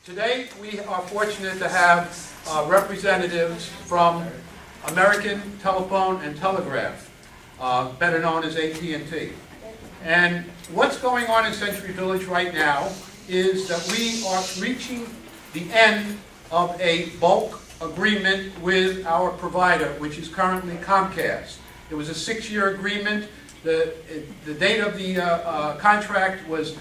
Today we are fortunate to have representatives from American Telephone and Telegraph, better known as AT&T. And what's going on in Century Village right now is that we are reaching the end of a bulk agreement with our provider, which is currently Comcast. It was a 6-year agreement. The date of the contract was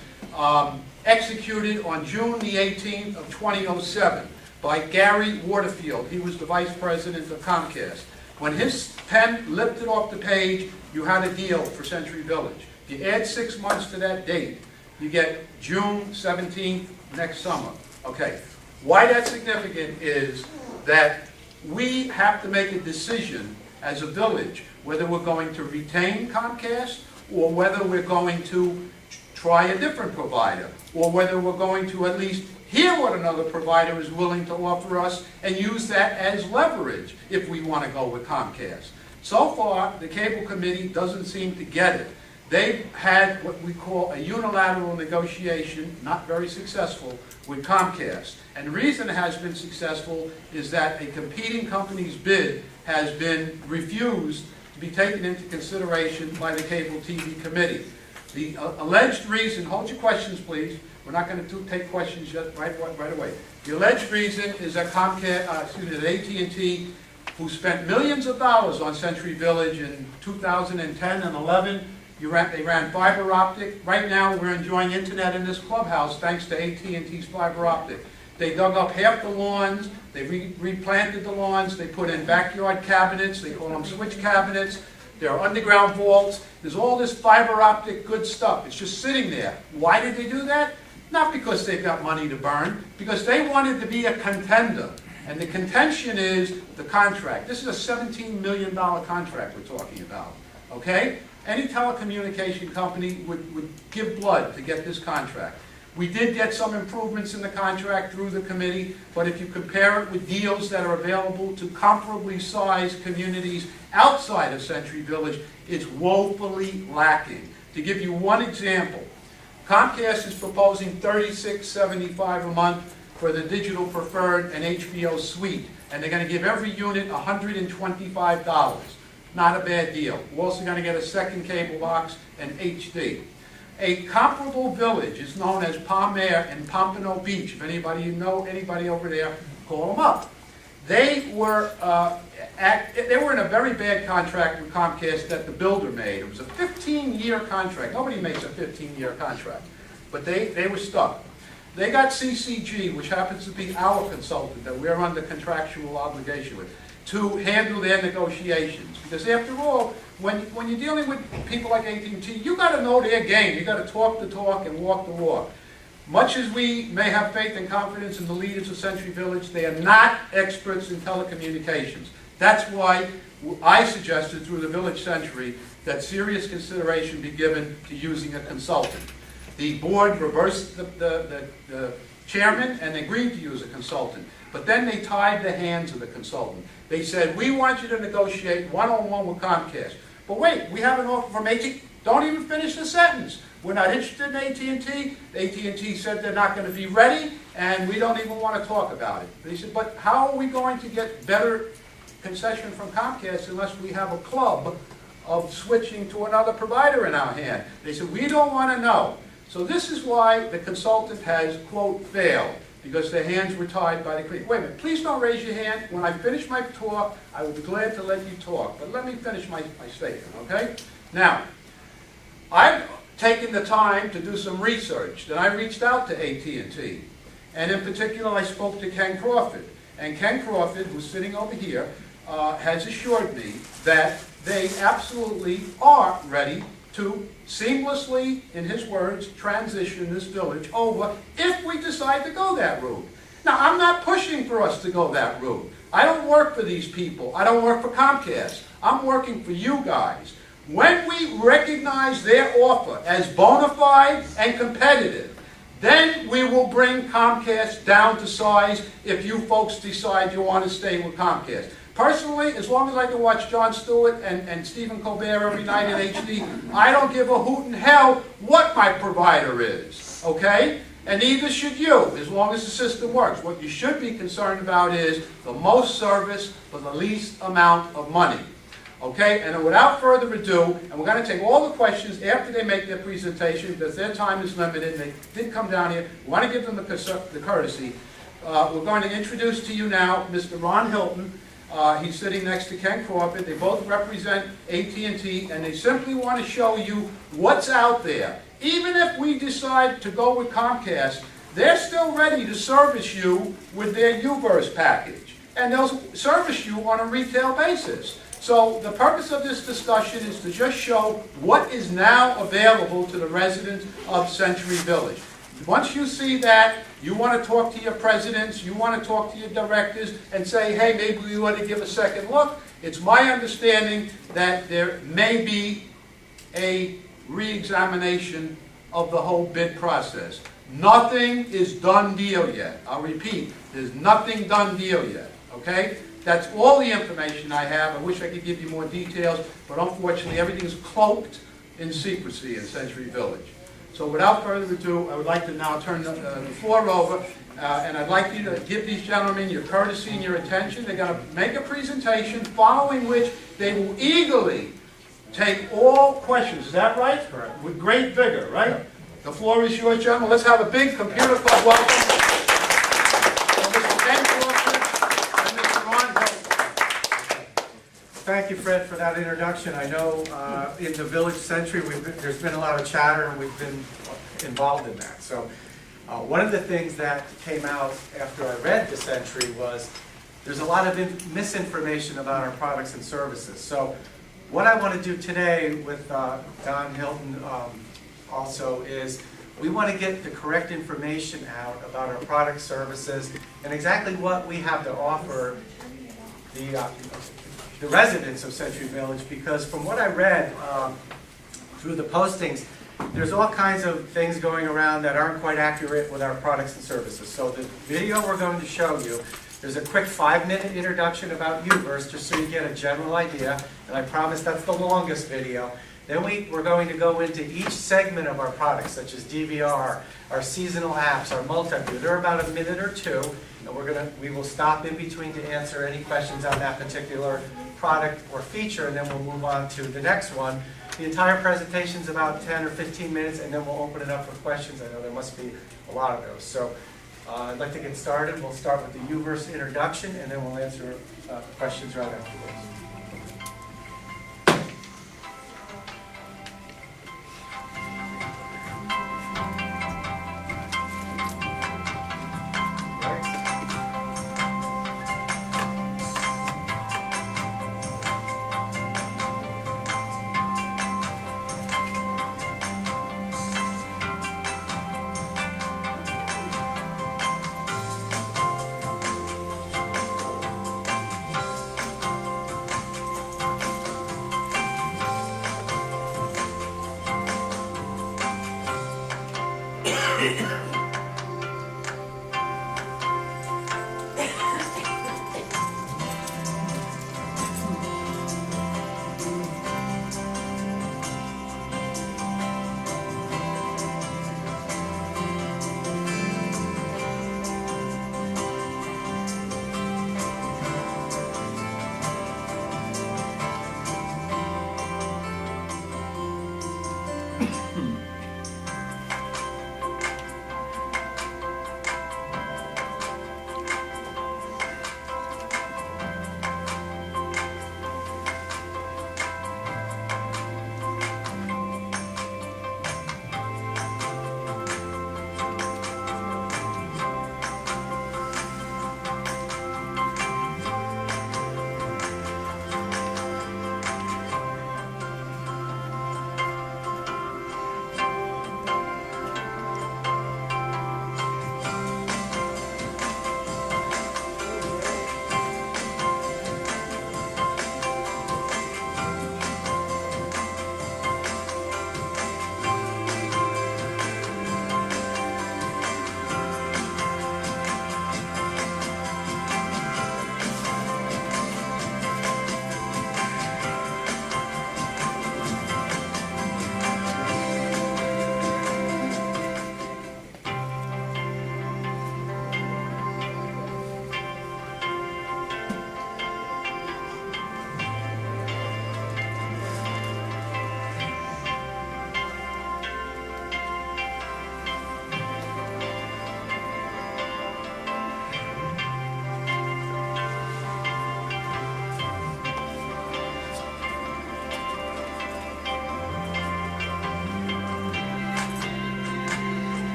executed on June the 18th of 2007 by Gary Waterfield. He was the vice president of Comcast. When his pen lifted off the page, you had a deal for Century Village. If you add 6 months to that date, you get June 17th next summer. Okay. Why that's significant is that we have to make a decision as a village whether we're going to retain Comcast or whether we're going to try a different provider, or whether we're going to at least hear what another provider is willing to offer us and use that as leverage if we want to go with Comcast. So far, the Cable Committee doesn't seem to get it. They've had what we call a unilateral negotiation, not very successful, with Comcast. And the reason it has been successful is that a competing company's bid has been refused to be taken into consideration by the Cable TV Committee. The alleged reason, hold your questions please, we're not going to take questions yet right away. The alleged reason is that that AT&T, who spent millions of dollars on Century Village in 2010 and 11, they ran fiber optic. Right now we're enjoying internet in this clubhouse thanks to AT&T's fiber optic. They dug up half the lawns, they replanted the lawns, they put in backyard cabinets, they call them switch cabinets. There are underground vaults. There's all this fiber optic good stuff. It's just sitting there. Why did they do that? Not because they've got money to burn, because they wanted to be a contender. And the contention is the contract. This is a $17 million contract we're talking about. Okay? Any telecommunication company would give blood to get this contract. We did get some improvements in the contract through the committee, but if you compare it with deals that are available to comparably sized communities outside of Century Village, it's woefully lacking. To give you one example, Comcast is proposing $36.75 a month for the digital preferred and HBO suite, and they're going to give every unit $125. Not a bad deal. We're also going to get a second cable box and HD. A comparable village is known as Palm Air and Pompano Beach. If anybody over there, call them up. They were in a very bad contract with Comcast that the builder made. It was a 15-year contract. Nobody makes a 15-year contract, but they were stuck. They got CCG, which happens to be our consultant that we're under contractual obligation with, to handle their negotiations. Because after all, when you're dealing with people like AT&T, you got to know their game. You got to talk the talk and walk the walk. Much as we may have faith and confidence in the leaders of Century Village, they are not experts in telecommunications. That's why I suggested through the Village Century that serious consideration be given to using a consultant. The board reversed the chairman and agreed to use a consultant. But then they tied the hands of the consultant. They said, we want you to negotiate one-on-one with Comcast. But wait, we have an offer from AT&T. Don't even finish the sentence. We're not interested in AT&T. AT&T said they're not going to be ready, and we don't even want to talk about it. They said, but how are we going to get better concession from Comcast unless we have a club of switching to another provider in our hand? They said, we don't want to know. So this is why the consultant has, quote, failed, because their hands were tied by the committee. Wait a minute, please don't raise your hand. When I finish my talk, I will be glad to let you talk. But let me finish my statement, okay? Now, I've taken the time to do some research. Then I reached out to AT&T. And in particular, I spoke to Ken Crawford. And Ken Crawford, who's sitting over here, has assured me that they absolutely are ready to seamlessly, in his words, transition this village over if we decide to go that route. Now, I'm not pushing for us to go that route. I don't work for these people. I don't work for Comcast. I'm working for you guys. When we recognize their offer as bona fide and competitive, then we will bring Comcast down to size if you folks decide you want to stay with Comcast. Personally, as long as I can watch Jon Stewart and Stephen Colbert every night in HD, I don't give a hoot in hell what my provider is, okay? And neither should you, as long as the system works. What you should be concerned about is the most service for the least amount of money. Okay, and without further ado, and we're going to take all the questions after they make their presentation, because their time is limited, and they did come down here. We want to give them the courtesy. We're going to introduce to you now Mr. Ron Hilton. He's sitting next to Ken Crawford. They both represent AT&T, and they simply want to show you what's out there. Even if we decide to go with Comcast, they're still ready to service you with their UVerse package, and they'll service you on a retail basis. So the purpose of this discussion is to just show what is now available to the residents of Century Village. Once you see that, you want to talk to your presidents, you want to talk to your directors and say, hey, maybe we want to give a second look. It's my understanding that there may be a re-examination of the whole bid process. Nothing is done deal yet. I'll repeat, there's nothing done deal yet, okay? That's all the information I have. I wish I could give you more details, but unfortunately everything is cloaked in secrecy in Century Village. So without further ado, I would like to now turn the floor over, and I'd like you to give these gentlemen your courtesy and your attention. They're going to make a presentation, following which they will eagerly take all questions. Is that right? Correct. With great vigor, right? Yeah. The floor is yours, gentlemen. Let's have a big computer club welcome. Thank you, Fred, for that introduction. I know in the Village Century there's been a lot of chatter, and we've been involved in that. So one of the things that came out after I read the Century was there's a lot of misinformation about our products and services. So what I want to do today with Don Hilton also is we want to get the correct information out about our product services and exactly what we have to offer the residents of Century Village, because from what I read through the postings, there's all kinds of things going around that aren't quite accurate with our products and services. So the video we're going to show you, there's a quick 5-minute introduction about UVerse, just so you get a general idea, and I promise that's the longest video. Then we're going to go into each segment of our products, such as DVR, our seasonal apps, our multi-view. They're about a minute or two, and we will stop in between to answer any questions on that particular product or feature, and then we'll move on to the next one. The entire presentation is about 10 or 15 minutes, and then we'll open it up for questions. I know there must be a lot of those. So I'd like to get started. We'll start with the UVerse introduction, and then we'll answer questions right afterwards.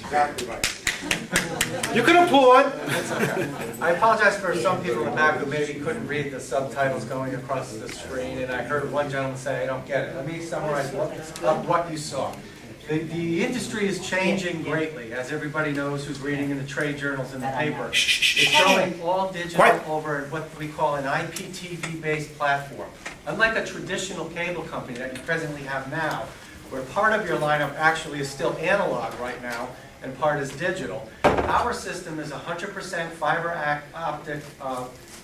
Exactly right. You can applaud. I apologize for some people in the back who maybe couldn't read the subtitles going across the screen, and I heard one gentleman say, I don't get it. Let me summarize what you saw. The industry is changing greatly, as everybody knows who's reading in the trade journals and the paper. It's going all digital over what we call an IPTV-based platform. Unlike a traditional cable company that you presently have now, where part of your lineup actually is still analog right now, and part is digital. Our system is 100% fiber optic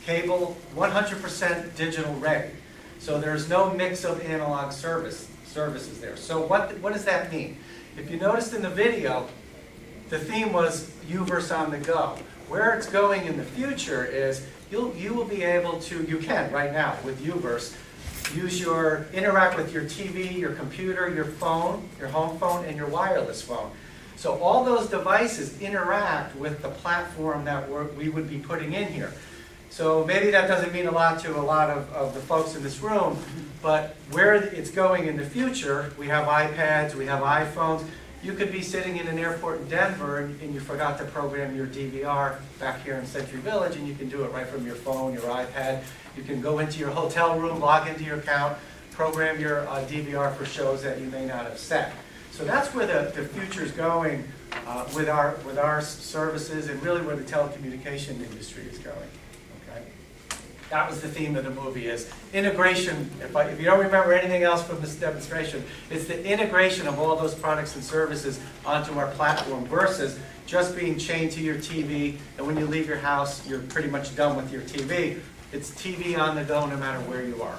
cable, 100% digital ready. So there's no mix of analog services there. So what does that mean? If you noticed in the video, the theme was UVerse on the go. Where it's going in the future is you will be able to, you can right now with UVerse, interact with your TV, your computer, your phone, your home phone, and your wireless phone. So all those devices interact with the platform that we would be putting in here. So maybe that doesn't mean a lot to a lot of the folks in this room, but where it's going in the future, we have iPads, we have iPhones. You could be sitting in an airport in Denver and you forgot to program your DVR back here in Century Village, and you can do it right from your phone, your iPad. You can go into your hotel room, log into your account, program your DVR for shows that you may not have set. So that's where the future's going with our services, and really where the telecommunication industry is going. Okay? That was the theme of the movie, is integration. If you don't remember anything else from this demonstration, it's the integration of all those products and services onto our platform versus just being chained to your TV, and when you leave your house, you're pretty much done with your TV. It's TV on the go no matter where you are.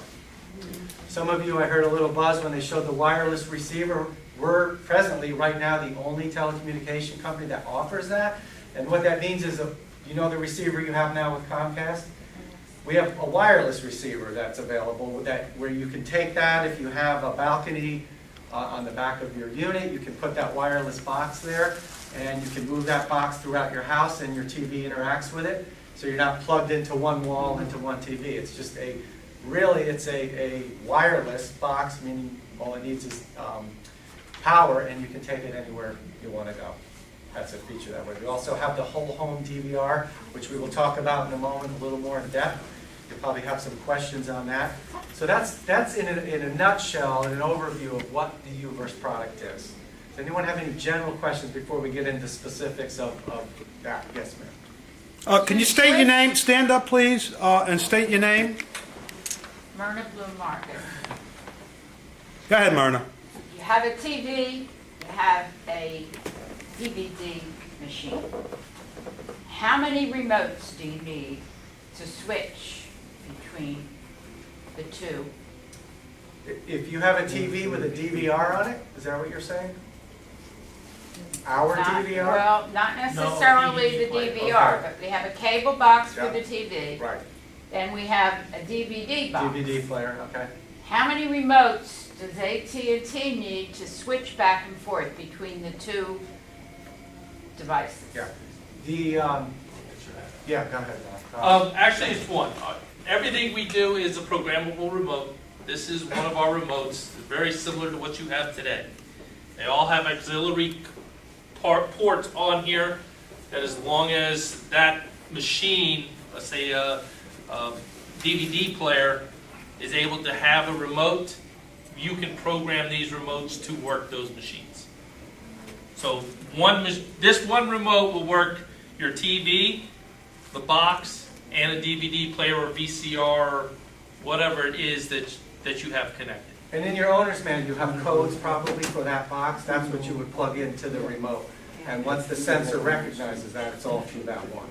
Some of you, I heard a little buzz when they showed the wireless receiver. We're presently, right now, the only telecommunication company that offers that. And what that means is, you know the receiver you have now with Comcast? We have a wireless receiver that's available where you can take that if you have a balcony on the back of your unit. You can put that wireless box there, and you can move that box throughout your house, and your TV interacts with it. So you're not plugged into one wall, into one TV. It's just really it's a wireless box, meaning all it needs is power, and you can take it anywhere you want to go. That's a feature that way. We also have the whole home DVR, which we will talk about in a moment a little more in depth. You'll probably have some questions on that. So that's in a nutshell, in an overview of what the UVerse product is. Does anyone have any general questions before we get into specifics of that? Yes, ma'am. Can you state your name? Stand up, please, and state your name. Myrna Bloom Market. Go ahead, Myrna. You have a TV, you have a DVD machine. How many remotes do you need to switch between the two? If you have a TV with a DVR on it, is that what you're saying? Our DVR? Well, not necessarily the DVR, but we have a cable box for the TV. Right. Then we have a DVD box. DVD player, okay. How many remotes does AT&T need to switch back and forth between the two devices? Yeah. Yeah, go ahead. Actually, it's one. Everything we do is a programmable remote. This is one of our remotes, very similar to what you have today. They all have auxiliary ports on here, that as long as that machine, let's say a DVD player, is able to have a remote, you can program these remotes to work those machines. So this one remote will work your TV, the box, and a DVD player or VCR, or whatever it is that you have connected. And in your owner's manual, you have codes probably for that box. That's what you would plug into the remote. And once the sensor recognizes that, it's all through that one.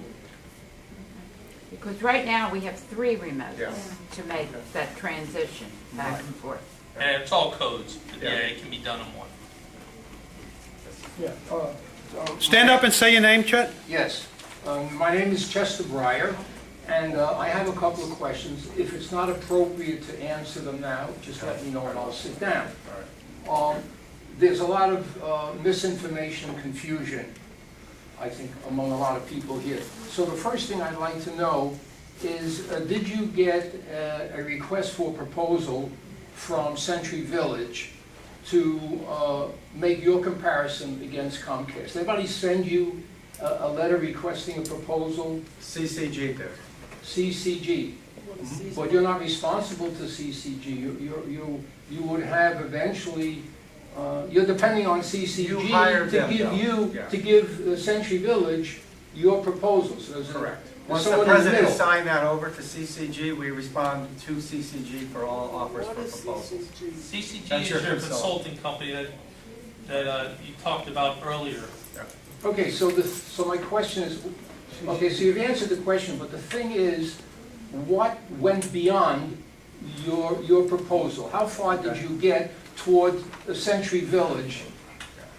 Because right now we have 3 remotes Yeah. to make that transition back and forth. And it's all codes, but Yeah. yeah, it can be done in one. Yeah. Stand up and say your name, Chet. Yes. My name is Chester Breyer, and I have a couple of questions. If it's not appropriate to answer them now, just let me know and I'll sit down. There's a lot of misinformation, confusion, I think, among a lot of people here. So the first thing I'd like to know is, did you get a request for proposal from Century Village to make your comparison against Comcast? Anybody send you a letter requesting a proposal? CCG did. CCG. But you're not responsible to CCG. You would have eventually, you're depending on CCG You hired to them, give though. Yeah. to give Century Village your proposals. Correct. There's Once the someone in the president middle. signed that over to CCG, we respond to CCG for all offers for proposals. CCG That's is your your consultant. consulting company that you talked about earlier. Okay, so my question is, okay, so you've answered the question, but the thing is, what went beyond your proposal? How far did you get toward the Century Village?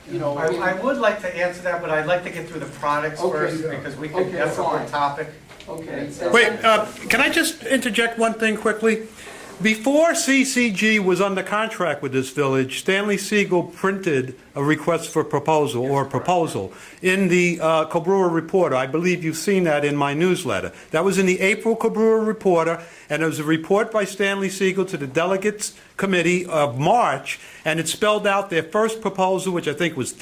You know, I mean- I would like to answer that, but I'd like to get through the products Okay, first, good. because we Okay, could, that's a fine. whole topic. Okay. Wait, can I just interject one thing quickly? Before CCG was under contract with this village, Stanley Siegel printed a request for proposal or proposal in the Cobrua Reporter. I believe you've seen that in my newsletter. That was in the April Cobrua Reporter, and it was a report by Stanley Siegel to the Delegates Committee of March, and it spelled out their first proposal, which I think was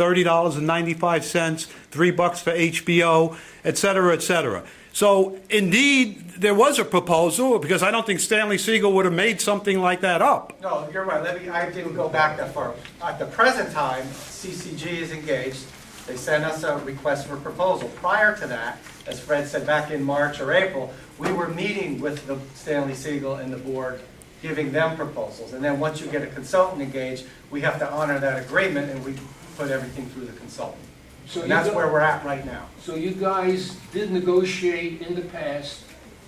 $30.95, $3 for HBO, et cetera, et cetera. So indeed, there was a proposal, because I don't think Stanley Siegel would have made something like that up. No, you're right, I didn't go back that far. At the present time, CCG is engaged, they sent us a request for proposal. Prior to that, as Fred said, back in March or April, we were meeting with the Stanley Siegel and the board, giving them proposals. And then once you get a consultant engaged, we have to honor that agreement, and we put everything through the consultant. So And you that's go- where we're at right now. So you guys did negotiate in the past,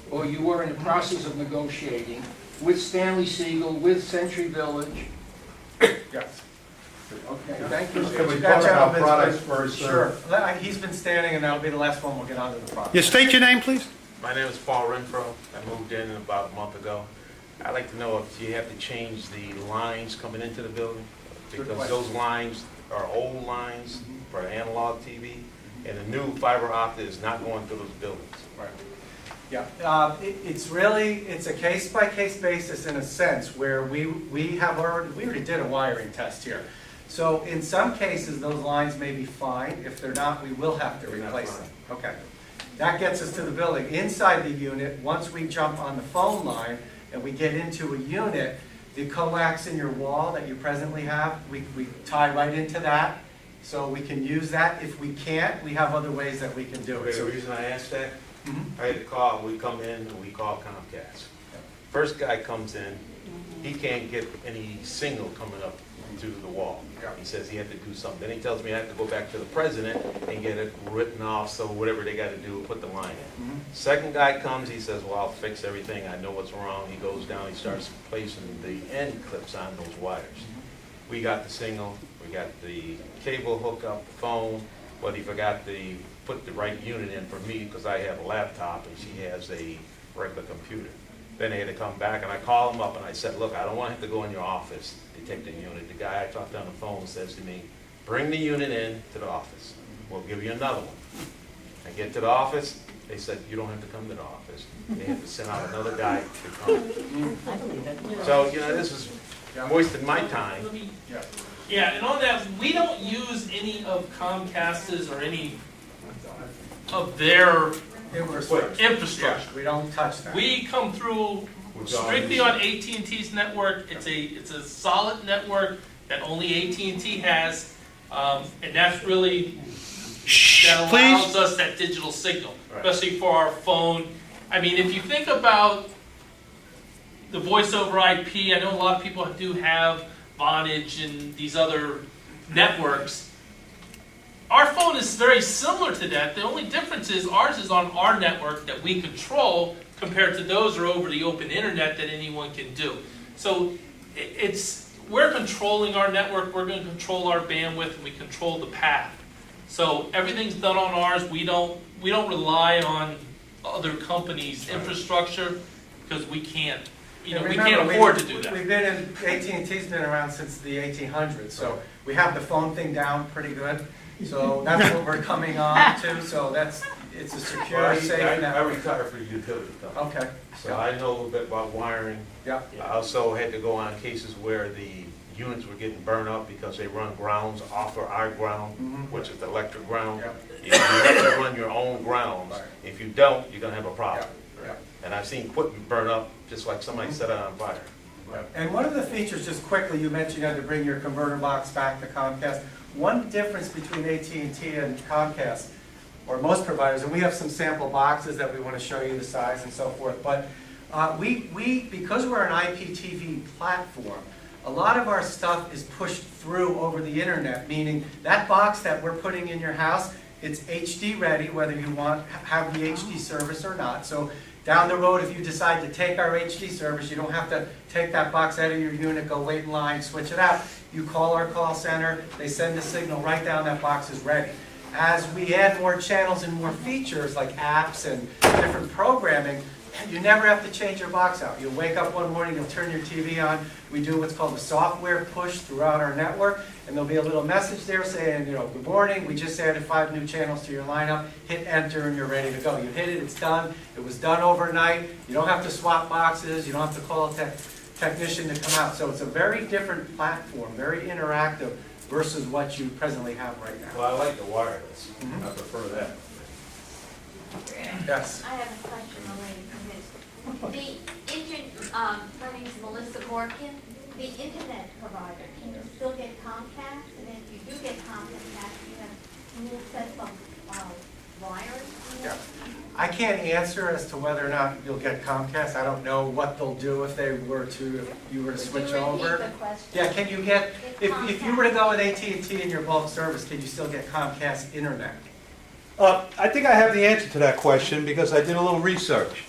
or you were in the process of negotiating with Stanley Siegel, with Century Village? Yes. Okay, thank you. Can we That talk about gentleman's products been- first? Sure. He's been standing, and that'll be the last one, we'll get on to the product. You state your name, please? My name is Paul Renfro. I moved in about a month ago. I'd like to know if you have to change the lines coming into the building, Good because question. those lines are old lines for analog TV, and the new fiber optic is not going through those buildings. Right. Yeah, it's a case-by-case basis in a sense, where we already did a wiring test here. So in some cases, those lines may be fine. If they're not, we will have to They're not replace them. fine. Okay. That gets us to the building. Inside the unit, once we jump on the phone line and we get into a unit, the coax in your wall that you presently have, we tie right into that, so we can use that. If we can't, we have other ways that we can do Okay, it. the So- reason I asked that, Mhm. I had to call, we come in and we call Comcast. First guy comes in, he can't get any signal coming up through the wall. Yeah. He says he had to do something. Then he tells me I have to go back to the president and get it written off, so whatever they got to do, put the line in. Mhm. Second guy comes, he says, well, I'll fix everything, I know what's wrong. He goes down, he starts placing the end clips on those wires. We got the signal, we got the cable hookup, the phone, but he forgot to put the right unit in for me, because I have a laptop and she has a regular computer. Then they had to come back, and I called him up and I said, look, I don't want him to go in your office to take the unit. The guy I talked on the phone says to me, bring the unit in to the office. We'll give you another one. I get to the office, they said, you don't have to come to the office. They have to send out another guy to come. So, this is wasting my time. Let me- Yeah. Yeah, and on that, we don't use any of Comcast's or any of their Infrastructure. infrastructure. Yeah, we don't touch that. We come through strictly on AT&T's network. It's a solid network that only AT&T has, and that's really, that allows Please? us that digital signal, Right. especially for our phone. I mean, if you think about the voice over IP, I know a lot of people do have Vonage and these other networks. Our phone is very similar to that. The only difference is ours is on our network that we control, compared to those are over the open internet that anyone can do. So we're controlling our network, we're going to control our bandwidth, and we control the path. So everything's done on ours. We don't rely on other companies' infrastructure, because we can't. We And can't remember, afford to do that. We've been in, AT&T's been around since the 1800s, so we have the phone thing down pretty good. So that's what we're coming on to, so it's a secure, safe I network. retired for the utility company, Okay, so I know a little bit about wiring. yeah, I also had to go on cases where the units were getting burned up because they run grounds off of our ground, which is the electric ground. Yep. You have to run your own grounds. Right. If you don't, you're gonna have a problem. Yeah. And I've seen equipment burn up just like somebody set it on fire. And one of the features, just quickly, you mentioned you had to bring your converter box back to Comcast. One difference between AT&T and Comcast, or most providers, and we have some sample boxes that we want to show you the size and so forth, but because we're an IPTV platform, a lot of our stuff is pushed through over the internet, meaning that box that we're putting in your house, it's HD ready, whether you have the HD service or not. So down the road, if you decide to take our HD service, you don't have to take that box out of your unit, go wait in line, switch it out. You call our call center, they send the signal right down, that box is ready. As we add more channels and more features like apps and different programming, you never have to change your box out. You'll wake up one morning, you'll turn your TV on. We do what's called a software push throughout our network, and there'll be a little message there saying, good morning, we just added 5 new channels to your lineup. Hit enter and you're ready to go. You hit it, it's done. It was done overnight. You don't have to swap boxes. You don't have to call a technician to come out. So it's a very different platform, very interactive versus what you presently have right now. Well, I like the wireless. I prefer that. Yes. I have a question related to this. My name is Melissa Morgan. The internet provider, can you still get Comcast? And if you do get Comcast, you have dual sets of wires? Yeah. I can't answer as to whether or not you'll get Comcast. I don't know what they'll do if you were to switch over. The question. Yeah, can you get, if you were to go with AT&T in your bulk service, can you still get Comcast internet? I think I have the answer to that question because I did a little research.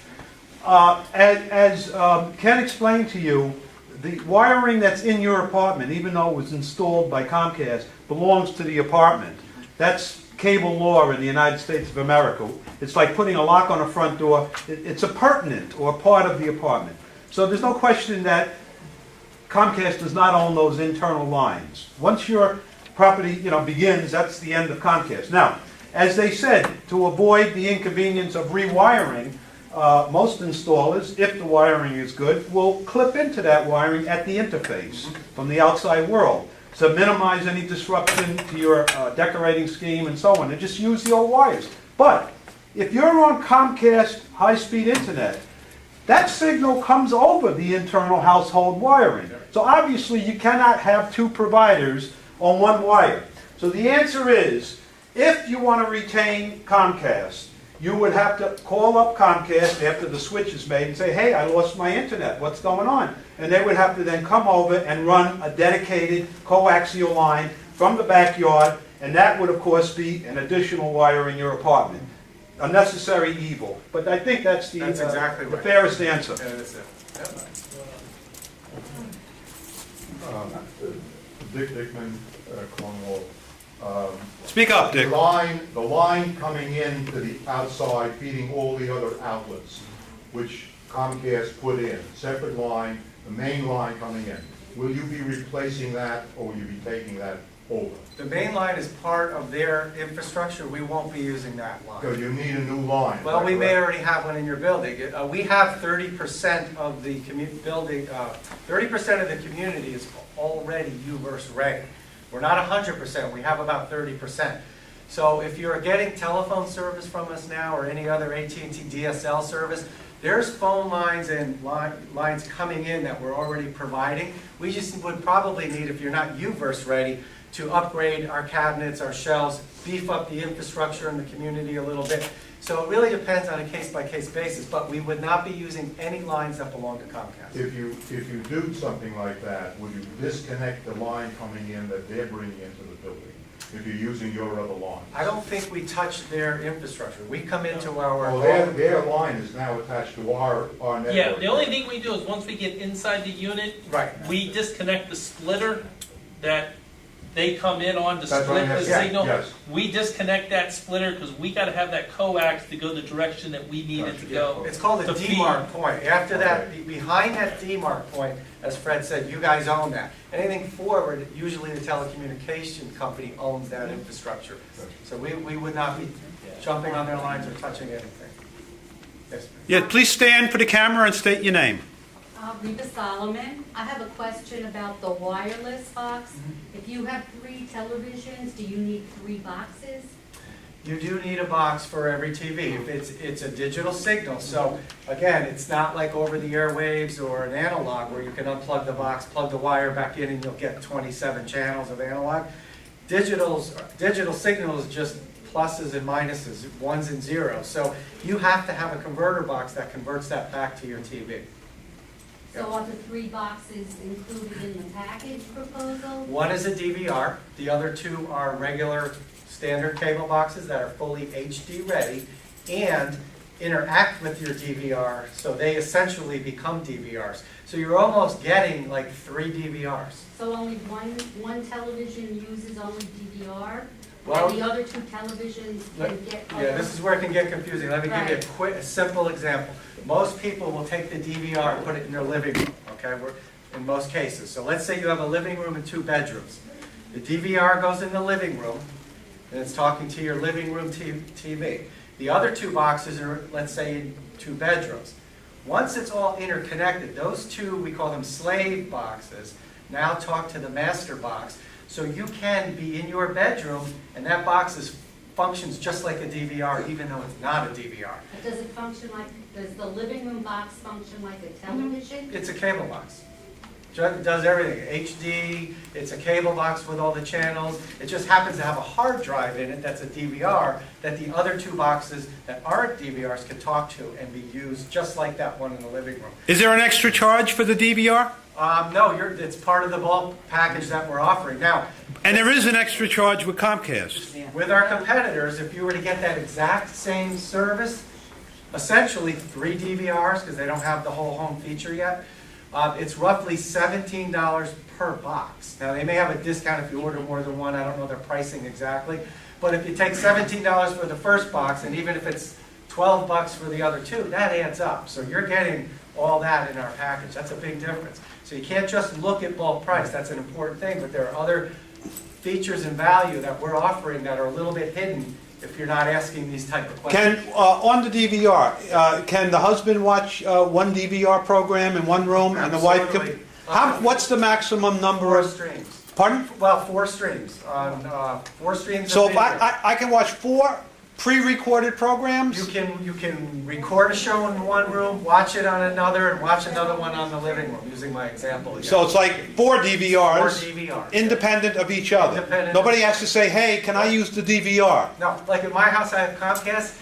As Ken explained to you, the wiring that's in your apartment, even though it was installed by Comcast, belongs to the apartment. That's cable law in the United States of America. It's like putting a lock on a front door. It's a pertinent or part of the apartment. So there's no question that Comcast does not own those internal lines. Once your property begins, that's the end of Comcast. Now, as they said, to avoid the inconvenience of rewiring, most installers, if the wiring is good, will clip into that wiring at the interface from the outside world to minimize any disruption to your decorating scheme and so on, and just use the old wires. But if you're on Comcast high-speed internet, that signal comes over the internal household wiring. So obviously you cannot have 2 providers on one wire. So the answer is, if you want to retain Comcast, you would have to call up Comcast after the switch is made and say, hey, I lost my internet, what's going on? And they would have to then come over and run a dedicated coaxial line from the backyard, and that would of course be an additional wire in your apartment. A necessary evil. But I think that's exactly the right. fairest answer. Yeah, that's it. Yep. Dick Dickman, Cornwall. Speak up, Dick. The line coming in to the outside, feeding all the other outlets, which Comcast put in, separate line, the main line coming in. Will you be replacing that, or will you be taking that over? The main line is part of their infrastructure. We won't be using that line. Because you need a new line. Well, we may correct? already have one in your building. We have 30% of the building, 30% of the community is already U-verse ready. We're not 100%, we have about 30%. So if you're getting telephone service from us now or any other AT&T DSL service, there's phone lines and lines coming in that we're already providing. We just would probably need, if you're not U-verse ready, to upgrade our cabinets, our shelves, beef up the infrastructure in the community a little bit. So it really depends on a case-by-case basis, but we would not be using any lines that belong to Comcast. If you do something like that, would you disconnect the line coming in that they're bringing into the building, if you're using your other line? I don't think we touch their infrastructure. We come into our Well, their line is now attached to our network. Yeah, the only thing we do is once we get inside the unit, Right. we disconnect the splitter that they come in on to That's split right, the yes, signal. yes. We disconnect that splitter because we got to have that coax to go the direction that we need it to go. It's called a to feed. demarc point. After that, Okay. behind that demarc point, as Fred said, you guys own that. Anything forward, usually the telecommunication company owns that infrastructure. So we would not be jumping on their lines or touching anything. Yes, ma'am. Yeah, please stand for the camera and state your name. Rita Solomon. I have a question about the wireless box. Mm-hmm. If you have 3 televisions, do you need 3 boxes? You do need a box for every TV. If it's a digital signal, so again, it's not like over the airwaves or an analog where you can unplug the box, plug the wire back in, and you'll get 27 channels of analog. Digital signal is just pluses and minuses, ones and zeros. So you have to have a converter box that converts that back to your TV. So are the 3 boxes included in the package proposal? One is a DVR, the other 2 are regular standard cable boxes that are fully HD ready and interact with your DVR, so they essentially become DVRs. So you're almost getting like 3 DVRs. So only one television uses only DVR? Well- And the other 2 televisions can get other? Yeah, this is where it can get confusing. Let me give you a simple example. Most people will take the DVR and put it in their living room, okay, in most cases. So let's say you have a living room and 2 bedrooms. The DVR goes in the living room, and it's talking to your living room TV. The other 2 boxes are, let's say, in 2 bedrooms. Once it's all interconnected, those 2, we call them slave boxes, now talk to the master box. So you can be in your bedroom, and that box functions just like a DVR, even though it's not a DVR. But does it function like, does the living room box function like a television? It's a cable box. It does everything. HD, it's a cable box with all the channels. It just happens to have a hard drive in it that's a DVR that the other 2 boxes that aren't DVRs can talk to and be used just like that one in the living room. Is there an extra charge for the DVR? No, it's part of the bulk package that we're offering. Now, And there is an extra charge with Comcast. with our competitors, if you were to get that exact same service, essentially 3 DVRs, because they don't have the whole home feature yet, it's roughly $17 per box. Now, they may have a discount if you order more than one. I don't know their pricing exactly. But if you take $17 for the first box, and even if it's $12 for the other 2, that adds up. So you're getting all that in our package. That's a big difference. So you can't just look at bulk price. That's an important thing. But there are other features and value that we're offering that are a little bit hidden if you're not asking these type of questions. On the DVR, can the husband watch one DVR program in one room and the wife Absolutely. can? What's the maximum number 4 of? streams. Pardon? Well, 4 streams. On 4 streams. So of if video. I can watch 4 pre-recorded programs? You can record a show in one room, watch it on another, and watch another one on the living room, using my example again. So it's like 4 DVRs, 4 DVRs. independent of each other. Independent. Nobody has to say, hey, can I use the DVR? No, like in my house, I have Comcast.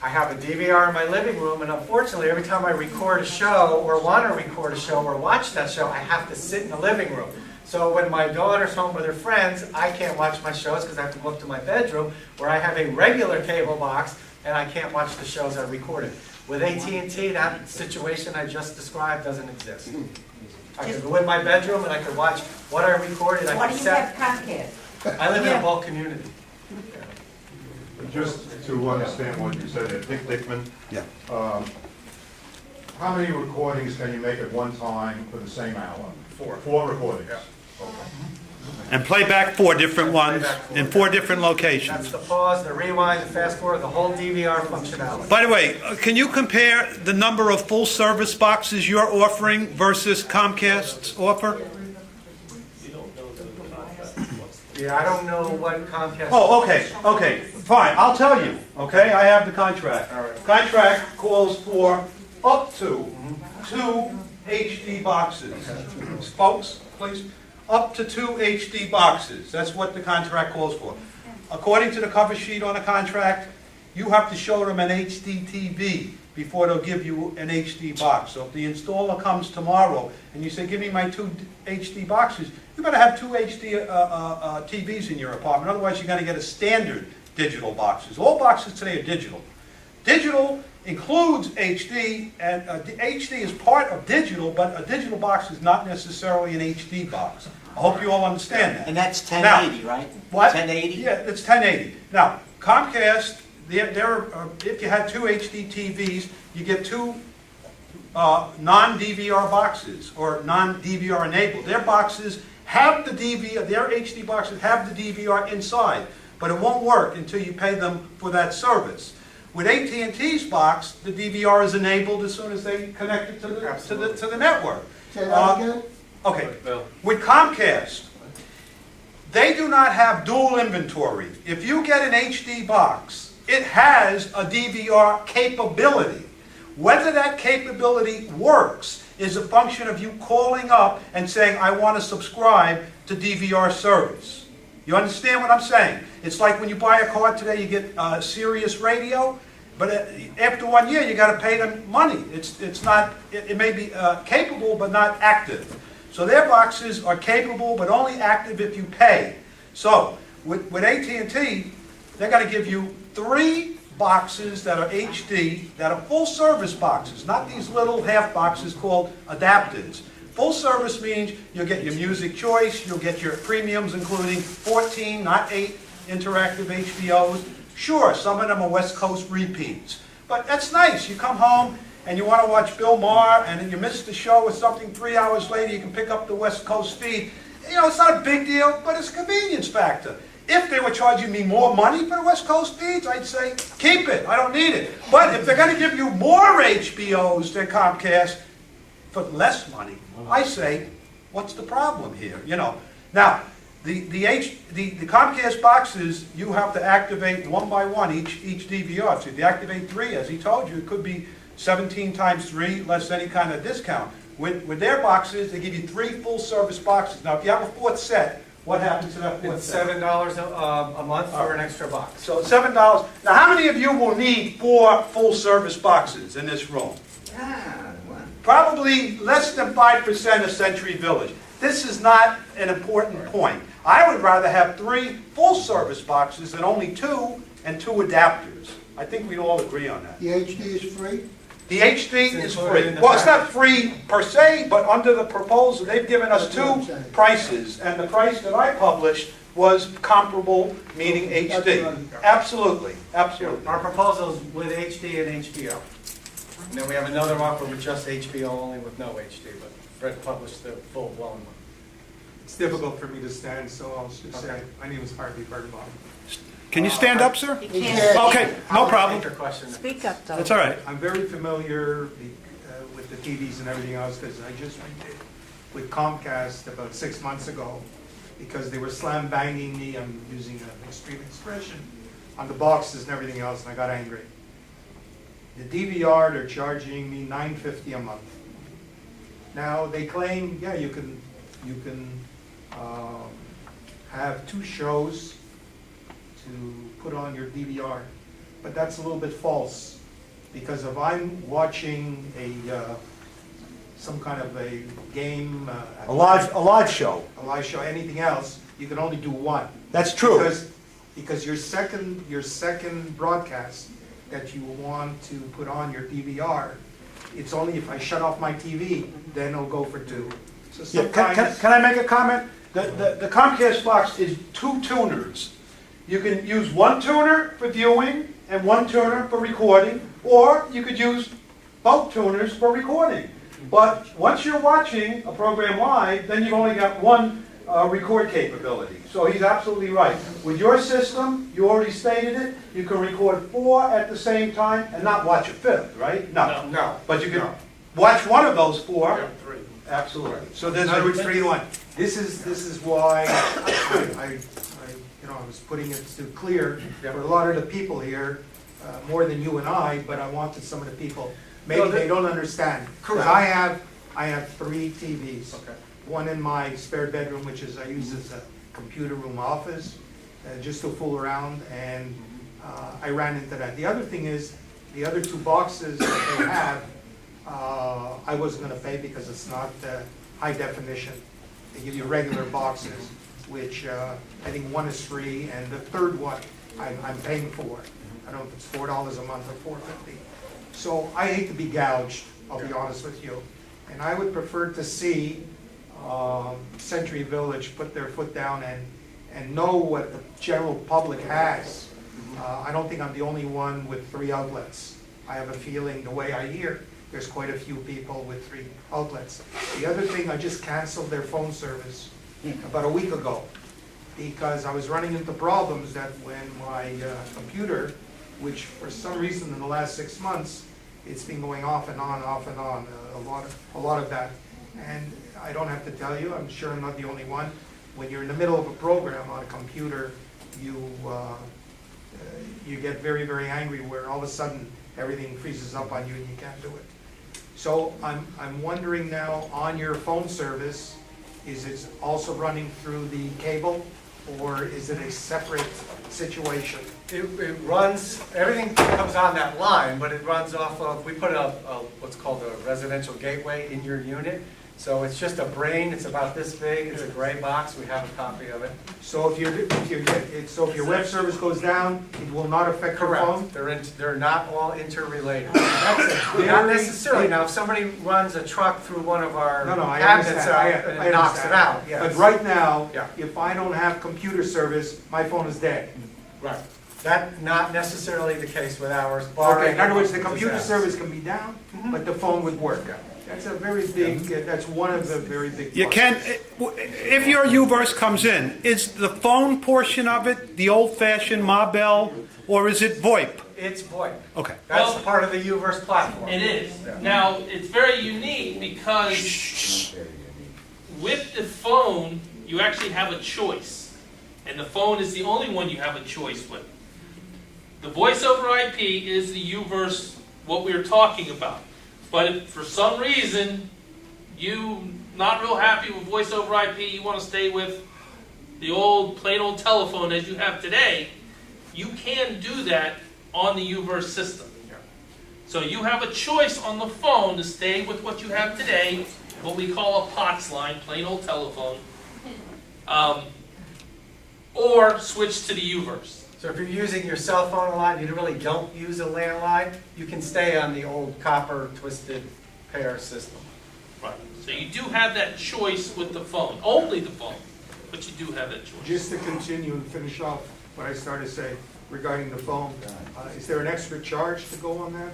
I have a DVR in my living room, and unfortunately, every time I record a show or want to record a show or watch that show, I have to sit in the living room. So when my daughter's home with her friends, I can't watch my shows because I have to go up to my bedroom where I have a regular cable box and I can't watch the shows I recorded. With AT&T, that situation I just described doesn't exist. I could go in my bedroom and I could watch what I recorded. Why do you have Comcast? I live in a bulk community. Just to understand what you said there, Dick Dickman. Yeah. How many recordings can you make at one time for the same hour? 4. 4 recordings? Yeah. Okay. And play back 4 different ones Play back 4 in 4 different locations. That's the pause, the rewind, the fast forward, the whole DVR functionality. By the way, can you compare the number of full-service boxes you're offering versus Comcast's offer? Yeah, I don't know what Comcast. Oh, okay, fine, I'll tell you, okay? I have the contract. All right. Contract calls for up to 2 HD boxes. Folks, please, up to 2 HD boxes. That's what the contract calls for. According to the cover sheet on the contract, you have to show them an HD TV before they'll give you an HD box. So if the installer comes tomorrow and you say, give me my 2 HD boxes, you better have 2 HD TVs in your apartment. Otherwise, you're going to get a standard digital boxes. All boxes today are digital. Digital includes HD, and HD is part of digital, but a digital box is not necessarily an HD box. I hope you all understand that. And that's 1080, right? What? 1080? Yeah, it's 1080. Now, Comcast, if you had 2 HD TVs, you get 2 non-DVR boxes, or non-DVR enabled. Their boxes have the DVR, their HD boxes have the DVR inside, but it won't work until you pay them for that service. With AT&T's box, the DVR is enabled as soon as they connect it to the network. Say that again? Okay, with Comcast, they do not have dual inventory. If you get an HD box, it has a DVR capability. Whether that capability works is a function of you calling up and saying, I want to subscribe to DVR service. You understand what I'm saying? It's like when you buy a car today, you get Sirius radio, but after 1 year, you got to pay them money. It's not, it may be capable, but not active. So their boxes are capable, but only active if you pay. So with AT&T, they're going to give you 3 boxes that are HD, that are full service boxes, not these little half boxes called adapters. Full service means you'll get your music choice, you'll get your premiums including 14, not 8 interactive HBOs. Sure, some of them are West Coast repeats, but that's nice. You come home and you want to watch Bill Maher and then you miss the show or something, 3 hours later you can pick up the West Coast feed. You know, it's not a big deal, but it's a convenience factor. If they were charging me more money for the West Coast feeds, I'd say, keep it, I don't need it. But if they're going to give you more HBOs than Comcast for less money, I say, what's the problem here? You know. Now, the Comcast boxes, you have to activate one by one each DVR. So if you activate 3, as he told you, it could be 17 times 3, less any kind of discount. With their boxes, they give you 3 full-service boxes. Now, if you have a 4th set, what happens to that 4th It's set? $7 a month for an extra box. So $7. Now, how many of you will need 4 full-service boxes in this room? Probably less than 5% of Century Village. This is not an important point. I would rather have 3 full-service boxes than only 2 and 2 adapters. I think we'd all agree on that. The HD is free? The HD It's is included free. in the Well, it's not package. free per se, but under the proposal, they've given us That's what I'm 2 saying. prices, and the price that I published was comparable, meaning That's HD. what I'm- Absolutely, absolutely. Our proposal is with HD and HBO. And then we have another offer with just HBO only with no HD, but Fred published the full-blown one. It's difficult for me to stand, so I'll just say, Okay. my name is Harvey Bergbaum. Can you stand up, sir? You can't. Okay, no problem. Take your question. Speak up, though. That's all right. I'm very familiar with the TVs and everything else, because I just redid with Comcast about 6 months ago, because they were slam banging me, I'm using an extreme expression, on the boxes and everything else, and I got angry. The DVR, they're charging me $9.50 a month. Now, they claim, yeah, you can have 2 shows to put on your DVR, but that's a little bit false, because if I'm watching some kind of a game, A live show. a live show, anything else, you can only do 1. That's true. Because your second broadcast that you want to put on your DVR, it's only if I shut off my TV, then it'll go for 2. So Yeah, sometimes, can I make a comment? The Comcast box is 2 tuners. You can use 1 tuner for viewing and 1 tuner for recording, or you could use both tuners for recording. But once you're watching a program live, then you've only got 1 record capability. So he's absolutely right. With your system, you already stated it, you can record 4 at the same time and not watch a 5th, right? No. No. But you can watch one of those 4. Yeah, 3. Absolutely. So in there's other a... words, 3 to 1. This is why I was putting it to clear for a lot of the people here, more than you and I, but I wanted some of the people, maybe they don't understand. Because Correct. I have 3 TVs. Okay. One in my spare bedroom, which I use as a computer room office, just to fool around, and I ran into that. The other thing is, the other 2 boxes that they have, I wasn't going to pay because it's not high definition. They give you regular boxes, which I think 1 is free, and the 3rd one I'm paying for. I don't know if it's $4 a month or $4.50. So I hate to be gouged, I'll be honest with you. And I would prefer to see Century Village put their foot down and know what the general public has. I don't think I'm the only one with 3 outlets. I have a feeling, the way I hear, there's quite a few people with 3 outlets. The other thing, I just canceled their phone service about a week ago, because I was running into problems that when my computer which for some reason in the last 6 months, it's been going off and on, a lot of that. And I don't have to tell you, I'm sure I'm not the only one, when you're in the middle of a program on a computer, you get very, very angry where all of a sudden everything freezes up on you and you can't do it. So I'm wondering now, on your phone service, is it also running through the cable, or is it a separate situation? It runs, everything comes on that line, but it runs off of, we put what's called a residential gateway in your unit. So it's just a brain, it's about this big, it's a gray box, we have a copy of it. So if your web service goes down, it will not affect your phone? Correct, they're not all interrelated. Not necessarily, now if somebody runs a truck through one of our No, I cabinets understand. and it knocks it out, yes. But right now, Yeah. if I don't have computer service, my phone is dead. Right. That's not necessarily the case with ours, Okay, barring. in other words, the computer disaster. service can be down, but the phone would work. That's a very big, that's one of the very big. You can, if your UVerse comes in, is the phone portion of it the old-fashioned Ma Bell, or is it VoIP? It's VoIP. Okay. That's Well, part of the UVerse platform. It is. Yeah. Now, it's very unique because with the phone, you actually have a choice. And the phone is the only one you have a choice with. The voice over IP is the UVerse, what we were talking about. But if for some reason you not real happy with voice over IP, you want to stay with the old, plain old telephone as you have today, you can do that on the UVerse system. So you have a choice on the phone to stay with what you have today, what we call a POTS line, plain old telephone, or switch to the UVerse. So if you're using your cell phone a lot, and you really don't use a landline, you can stay on the old copper twisted pair system. Right. So you do have that choice with the phone, only the phone, but you do have that choice. Just to continue and finish off what I started to say regarding the phone, is there an extra charge to go on that?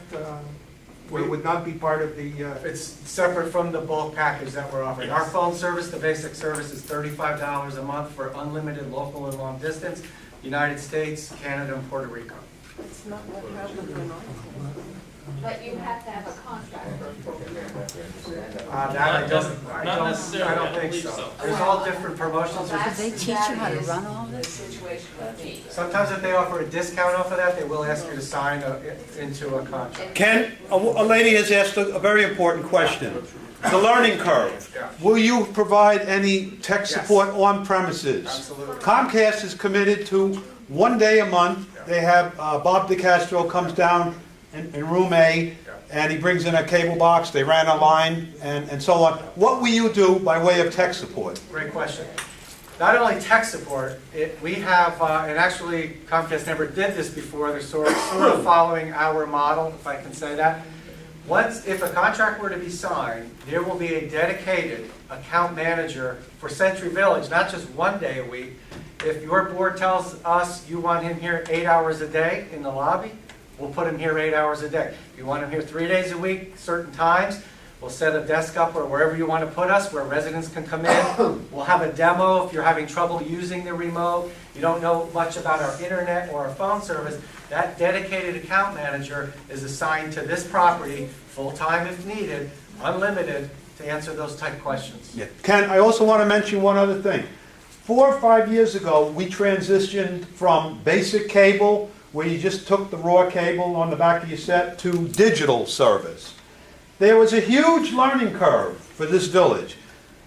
Where it would not be part of the, It's separate from the bulk package that we're offering. Our phone service, the basic service, is $35 a month for unlimited local and long distance, United States, Canada, and Puerto Rico. But you have to have a contract. That I don't, Not necessarily, I I don't don't think believe so. so. There's all different promotions. Did There's- they teach you how to run all this? Situation with me. Sometimes if they offer a discount off of that, they will ask you to sign into a contract. Ken, a lady has asked a very important question. The learning curve. Yeah. Will you provide any tech Yes. support on premises? Absolutely. Comcast is committed to 1 day a month. They have, Bob DeCastro comes down in room A, and he brings in a cable box, they ran a line, and so on. What will you do by way of tech support? Great question. Not only tech support, we have, and actually Comcast never did this before, they're sort of following our model, if I can say that. If a contract were to be signed, there will be a dedicated account manager for Century Village, not just 1 day a week. If your board tells us you want him here 8 hours a day in the lobby, we'll put him here 8 hours a day. If you want him here 3 days a week, certain times, we'll set a desk up or wherever you want to put us, where residents can come in. We'll have a demo if you're having trouble using the remote, you don't know much about our internet or our phone service. That dedicated account manager is assigned to this property, full-time if needed, unlimited, to answer those type questions. Yeah. Ken, I also want to mention one other thing. 4 or 5 years ago, we transitioned from basic cable, where you just took the raw cable on the back of your set, to digital service. There was a huge learning curve for this village.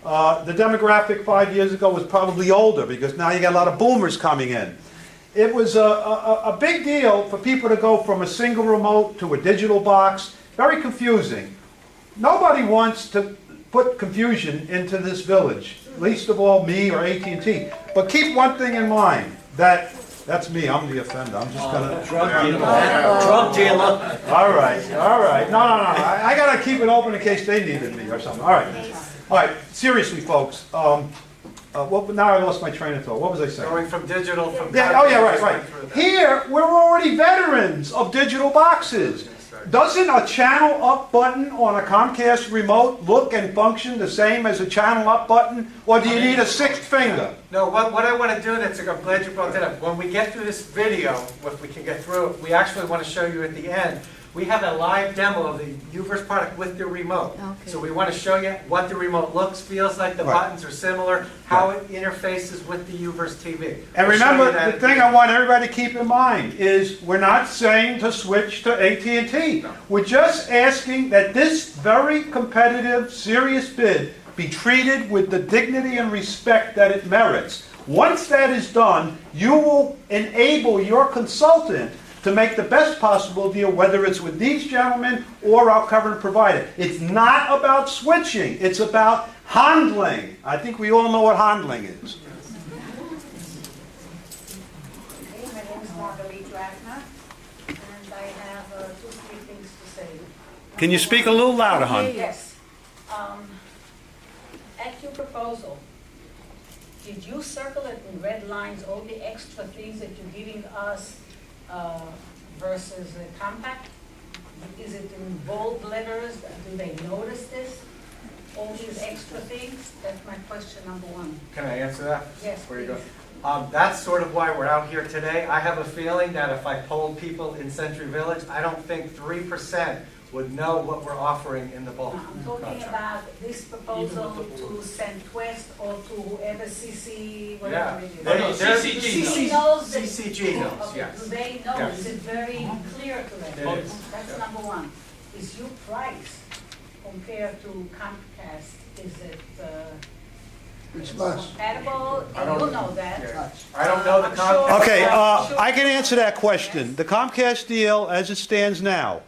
The demographic 5 years ago was probably older, because now you got a lot of boomers coming in. It was a big deal for people to go from a single remote to a digital box. Very confusing. Nobody wants to put confusion into this village, least of all me or AT&T. But keep one thing in mind, that's me, I'm the offender, I'm just gonna... Drug dealer. All right. No. I gotta keep it open in case they needed me or something. All right. Seriously, folks. Now I lost my train of thought. What was I saying? Going from digital, from... Yeah. Oh, yeah. Right. Here, we're already veterans of digital boxes. doesn't a channel up button on a Comcast remote look and function the same as a channel up button? Or do you need a sixth finger? No, what I want to do, I'm glad you brought that up. When we get through this video, if we can get through it, we actually want to show you at the end. We have a live demo of the Uverse product with the remote. Okay. So we want to show you what the remote looks, feels like, the Right. buttons are similar, how it interfaces with the Uverse TV. And We'll show remember, you that the thing I want everybody to keep in mind is we're not saying to switch to AT&T. We're just asking that this very competitive, serious bid be treated with the dignity and respect that it merits. Once that is done, you will enable your consultant to make the best possible deal, whether it's with these gentlemen or our current provider. It's not about switching, it's about handling. I think we all know what handling is. Okay, my name is Marguerite Wagner, and I have 2-3 things to say. Can you speak a little louder, hon? Yes. At your proposal, did you circle it in red lines, all the extra things that you're giving us versus a compact? Is it in bold letters? Do they notice this? All these extra things? That's my question number one. Can I answer that? Yes, Where you please. go? That's sort of why we're out here today. I have a feeling that if I polled people in Century Village, I don't think 3% would know what we're offering in the bulk I'm talking contract. about this proposal to Centwest or to whoever CC, Yeah. whatever it is. No, CCG CCG knows that. CCG knows, Okay, yes. do they know? Yes. Is it very clear to them? It is. That's Yeah. number one. Is your price compared to Comcast, is it It's less. compatible? I And don't- you'll know that. Yeah. I don't know the I'm sure- Comcast. Okay, I'm sure- I can answer that question. The Comcast deal, as it stands now,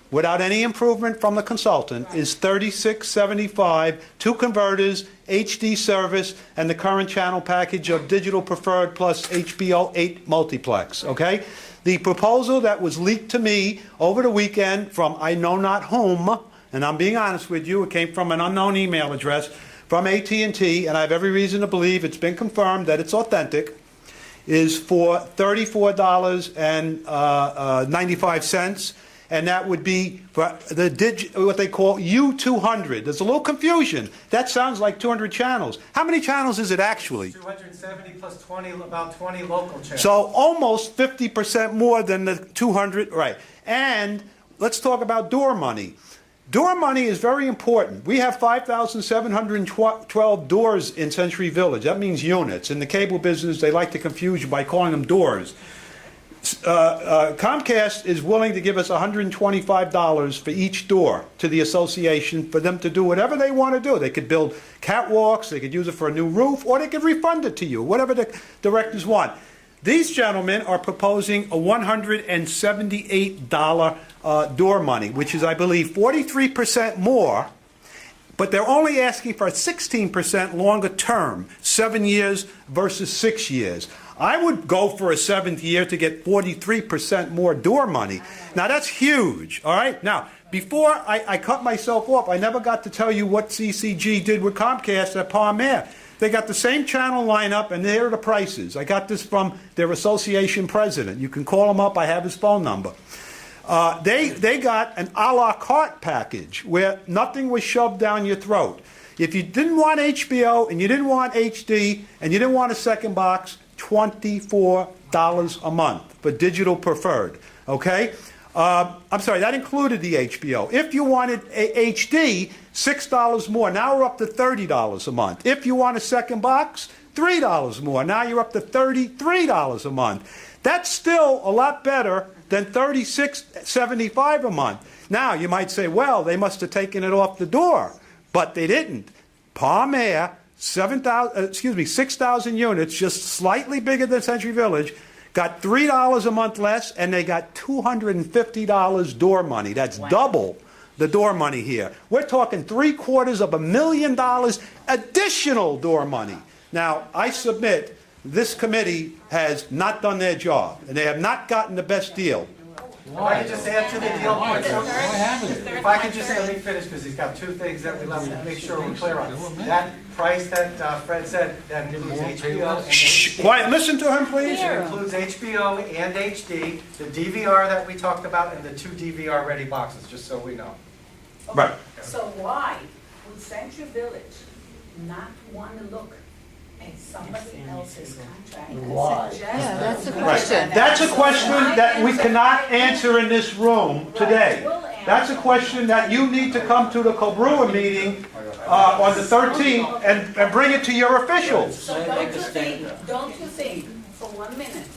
without any improvement from the consultant, is $36.75, 2 converters, HD service, and the current channel package of digital preferred plus HBO 8 multiplex, okay? The proposal that was leaked to me over the weekend from I know not whom, and I'm being honest with you, it came from an unknown email address from AT&T, and I have every reason to believe it's been confirmed that it's authentic, is for $34.95. And that would be for the what they call U200. There's a little confusion. That sounds like 200 channels. How many channels is it actually? 270 plus 20, about 20 local channels. So almost 50% more than the 200, right. And let's talk about door money. Door money is very important. We have 5,712 doors in Century Village. That means units. In the cable business, they like to confuse you by calling them doors. Comcast is willing to give us $125 for each door to the association for them to do whatever they want to do. They could build catwalks, they could use it for a new roof, or they could refund it to you, whatever the directors want. These gentlemen are proposing a $178 door money, which is, I believe, 43% more, but they're only asking for a 16% longer term, 7 years versus 6 years. I would go for a 7th year to get 43% more door money. Now, that's huge, all right? Now, before I cut myself off, I never got to tell you what CCG did with Comcast at Palm Air. They got the same channel lineup, and there are the prices. I got this from their association president. You can call him up. I have his phone number. They got an a la carte package where nothing was shoved down your throat. If you didn't want HBO, and you didn't want HD, and you didn't want a second box, $24 a month for digital preferred, okay? I'm sorry, that included the HBO. If you wanted HD, $6 more. Now we're up to $30 a month. If you want a second box, $3 more. Now you're up to $33 a month. That's still a lot better than $36.75 a month. Now you might say, well, they must have taken it off the door, but they didn't. Palm Air, 6,000 units, just slightly bigger than Century Village, got $3 a month less, and they got $250 door money. That's double the door money here. We're talking $750,000 additional door money. Now, I submit this committee has not done their job, and they have not gotten the best deal. If I could just add to the deal point. If If I could just, let me finish, because he's got two things that we love to make sure we're clear on. That price that Fred said, that includes HBO and Shh, quiet, listen to him, please. It includes HBO and HD, the DVR that we talked about, and the 2 DVR-ready boxes, just so we know. Right. So why would Century Village not want to look at somebody else's contract? Why? Yeah, that's a Right. That's a question that we cannot answer in this room today. That's a question that you need to come to the Cobrua meeting on the 13th and bring it to your officials. So don't you think, for 1 minute?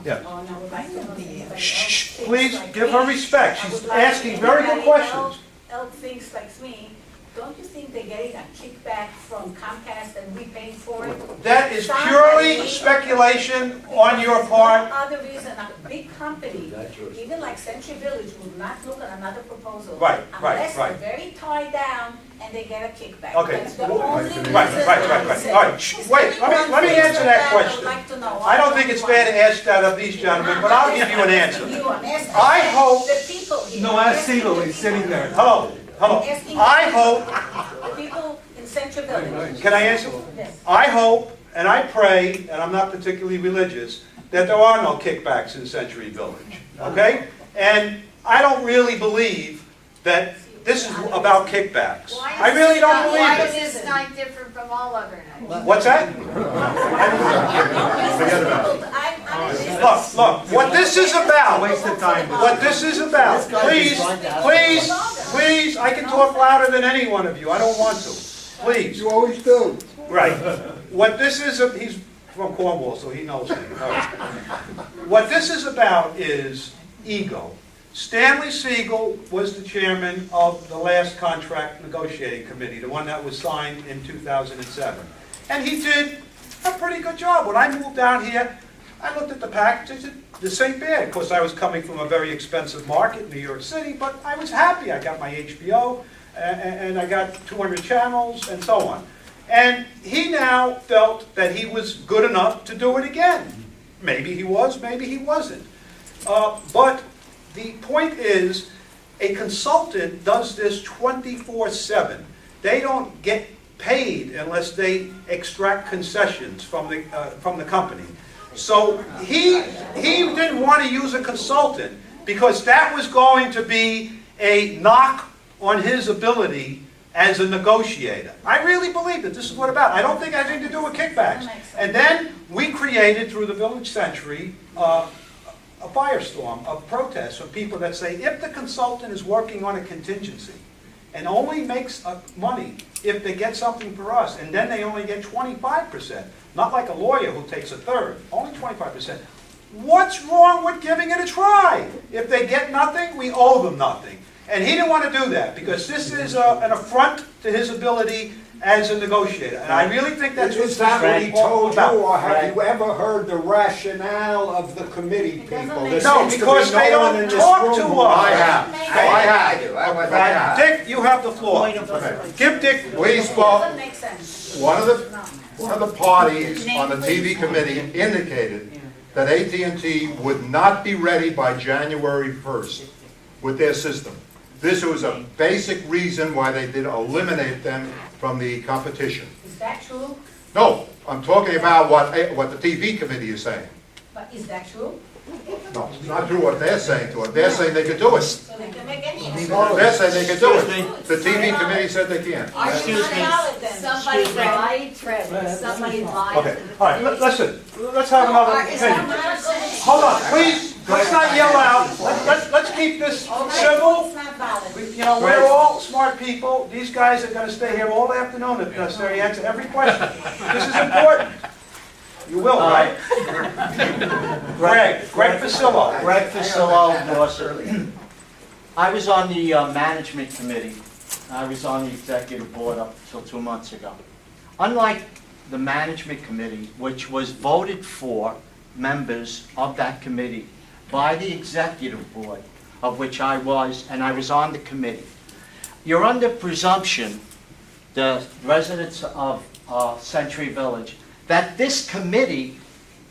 Yeah. And I would like to know if anybody else Shh, thinks please like give me. her respect. I She's would like asking very good anybody questions. else thinks like me. Don't you think they're getting a kickback from Comcast and we pay for it? That is purely speculation on your part. No other reason, a big company, even like Century Village, would not look at another proposal. Right. Unless they're very tied down and they get a kickback. Okay. That's the only reason Right. I say. All right, shh, wait, let me answer that question. I would like to know. I don't think it's fair to ask that of these gentlemen, but I'll give you an answer. You, I'm asking I hope- the people here. No, ask Cecil, he's sitting there. Hello, hello. I hope, The people in Century Village. can I answer? Yes. I hope, and I pray, and I'm not particularly religious, that there are no kickbacks in Century Village, okay? And I don't really believe that this is about kickbacks. I really don't Why believe is it. this night different from all other nights? What's that? Forget about it. Look, what this is about, Waste of time. what this is about, please, I can talk louder than any one of you, I don't want to, please. You always do. Right. What this is, he's from Cornwall, so he knows me. All right. What this is about is ego. Stanley Siegel was the chairman of the last contract negotiating committee, the one that was signed in 2007. And he did a pretty good job. When I moved down here, I looked at the packages, this ain't bad. Of course, I was coming from a very expensive market, New York City, but I was happy. I got my HBO, and I got 200 channels, and so on. And he now felt that he was good enough to do it again. Maybe he was, maybe he wasn't. But the point is, a consultant does this 24/7. They don't get paid unless they extract concessions from the company. So he didn't want to use a consultant because that was going to be a knock on his ability as a negotiator. I really believe that this is what about. I don't think it has anything to do with kickbacks. And then we created, through the Village Century, a firestorm of protests from people that say, if the consultant is working on a contingency and only makes money if they get something for us, and then they only get 25%, not like a lawyer who takes a third, only 25%, what's wrong with giving it a try? If they get nothing, we owe them nothing. And he didn't want to do that because this is an affront to his ability as a negotiator. And I really think that's Is that what he told about. you, or have you ever heard the rationale of the committee people? There No, seems to because be no they one don't in this talk room to who- us. I have. Dick, you have the floor. Give Dick. We spoke, Doesn't make sense. one of the parties on the TV committee indicated that AT&T would not be ready by January 1st with their system. This was a basic reason why they did eliminate them from the competition. Is that true? No, I'm talking about what the TV committee is saying. But is that true? No, it's not true what they're saying to it. They're saying they could do it. So they can make any. They're saying they could do it. The TV committee said they can't. Excuse me. Somebody lied, somebody lied. Okay, all right, listen, let's have another Is that opinion. what you're saying? Hold on, please, let's not yell out. Let's keep this civil. It's not valid. You know, we're all smart people. These guys are going to stay here all afternoon if necessary, answer every question. This is important. You will, right? Greg Fasillo. Greg Fasillo, Dorset. I was on the management committee. I was on the executive board up until 2 months ago. Unlike the management committee, which was voted for members of that committee by the executive board, of which I was, and I was on the committee, you're under presumption, the residents of Century Village, that this committee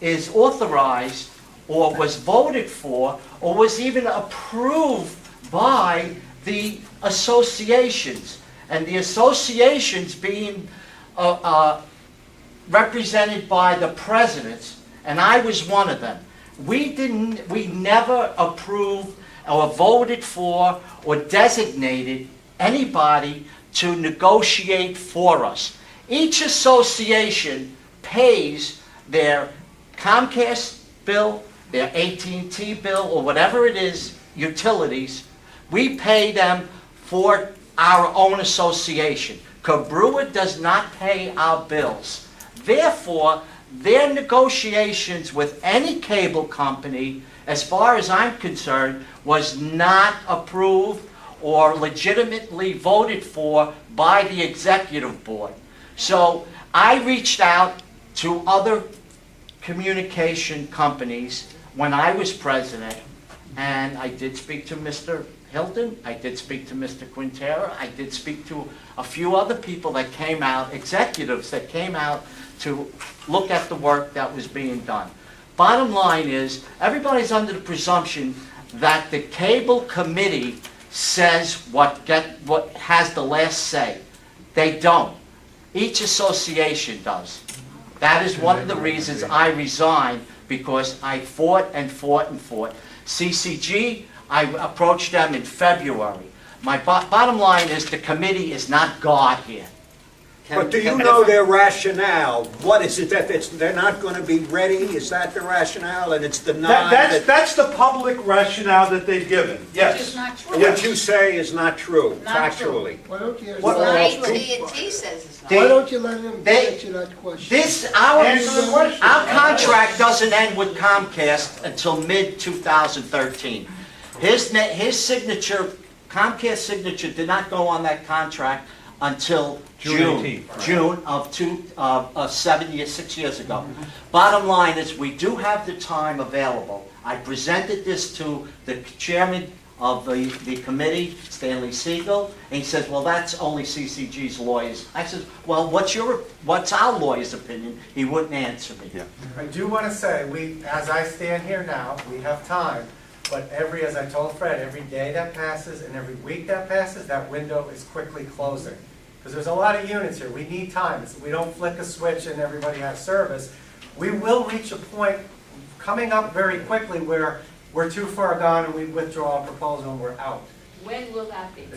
is authorized or was voted for, or was even approved by the associations. And the associations being represented by the presidents, and I was one of them. We never approved or voted for or designated anybody to negotiate for us. Each association pays their Comcast bill, their AT&T bill, or whatever it is, utilities. We pay them for our own association. Cobrua does not pay our bills. Therefore, their negotiations with any cable company, as far as I'm concerned, was not approved or legitimately voted for by the executive board. So I reached out to other communication companies when I was president, and I did speak to Mr. Hilton, I did speak to Mr. Quintero, I did speak to a few other people that came out, executives that came out to look at the work that was being done. Bottom line is, everybody's under the presumption that the cable committee says what has the last say. They don't. Each association does. That is one of the reasons I resigned, because I fought and fought and fought. CCG, I approached them in February. My bottom line is the committee is not God here. But do you know their rationale? What is it that they're not going to be ready? Is that the rationale? And it's denied? That's the public rationale that they've given, Which is yes. not true. What you say is not true, Not true. factually. Why don't you, AT&T says it's not. why don't you let him They- answer that question? Answer the question. Our contract doesn't end with Comcast until mid-2013. His signature, Comcast signature did not go on that contract until June 18th. June of 6 years ago. Bottom line is, we do have the time available. I presented this to the chairman of the committee, Stanley Siegel, and he says, well, that's only CCG's lawyers. I said, well, what's our lawyer's opinion? He wouldn't answer me. I do want to say, as I stand here now, we have time, but as I told Fred, every day that passes and every week that passes, that window is quickly closing. Because there's a lot of units here. We need time. We don't flick a switch and everybody has service. We will reach a point coming up very quickly where we're too far gone and we withdraw a proposal and we're out. When will that be?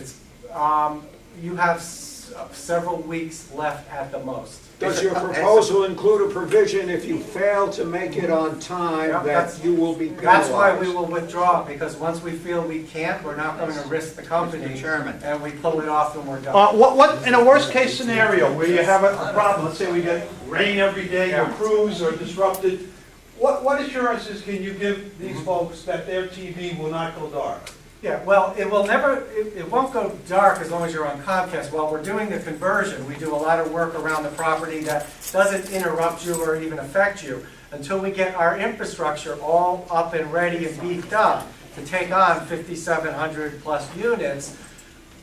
You have several weeks left at the most. Does your proposal include a provision if you fail to make it on time that you will be penalized? That's why we will withdraw, because once we feel we can't, we're not going to risk the company. And we pull it off and we're done. What, in a worst-case scenario, where you have a problem, let's say we get rain every day, your crews are disrupted, what assurances can you give these folks that their TV will not go dark? Yeah, well, it won't go dark as long as you're on Comcast. While we're doing the conversion, we do a lot of work around the property that doesn't interrupt you or even affect you until we get our infrastructure all up and ready and beefed up to take on 5,700 plus units.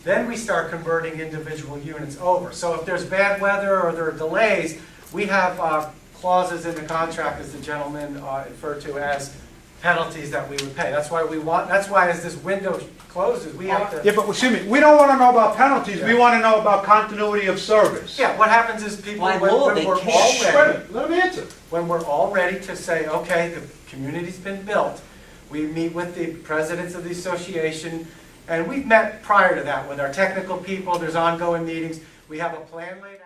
Then we start converting individual units over. So if there's bad weather or there are delays, we have clauses in the contract, as the gentleman referred to, as penalties that we would pay. That's why as this window closes, we have to... Yeah, but excuse me, we don't want to know about penalties, we want to know about continuity of service. Yeah, what happens is people, By when law, we're they all can't. ready, Let them answer. when we're all ready to say, okay, the community's been built, we meet with the presidents of the association, and we've met prior to that with our technical people, there's ongoing meetings, we have a plan laid out.